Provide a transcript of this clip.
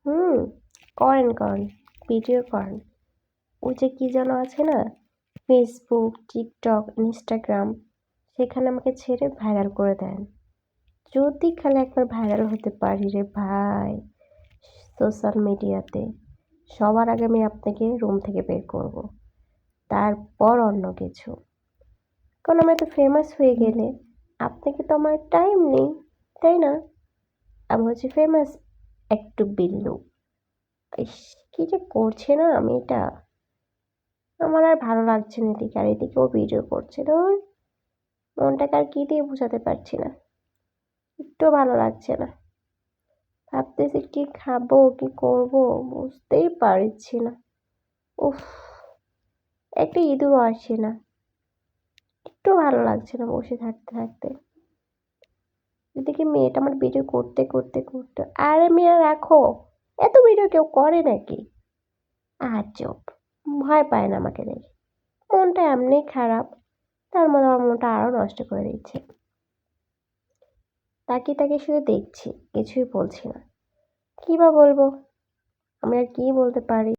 হুম, করেন ভিডিও করেন। ওই যে কি যেন আছে না, ফেসবুক, টিকটক, ইনস্টাগ্রাম, সেখানে আমাকে ছেড়ে ভাইরাল করে দেন। যদি খালি একবার ভাইরাল হতে পারি রে ভাই সোশ্যাল মিডিয়াতে, সবার আগে আমি আপনাকে রুম থেকে বের করব, তারপর অন্য কিছু। কারণ আমি এত ফেমাস হয়ে গেলে আপনাকে তো আমার টাইম নেই, তাই না? আমি হচ্ছে ফেমাস একটু বিল্লু। ইস, কি যে করছে না আমি এটা, আমার আর ভালো লাগছে না এদিকে, আর এদিকে ও ভিডিও করছে। ধুর, মনটাকে আর কি দিয়ে বোঝাতে পারছি না, একটু ভালো লাগছে না। ভাবতেছি কি খাবো কি করব, বুঝতেই পারছি না। উফ, একটা ইঁদুরও আসে না, একটু ভালো লাগছে না বসে থাকতে থাকতে। এদিকে মেয়েটা আমার ভিডিও করতে করতে করতে, আরে মেয়ে রাখো, এত ভিডিও কেউ করে নাকি? আজব, ভয় পায় না আমাকে দেখে। মনটা এমনি খারাপ, তার মধ্যে আমার মনটা আরো নষ্ট করে দিচ্ছে। তাকিয়ে তাকিয়ে শুধু দেখছি, কিছুই বলছি না। কি বা বলবো, আমি আর কি বলতে পারি?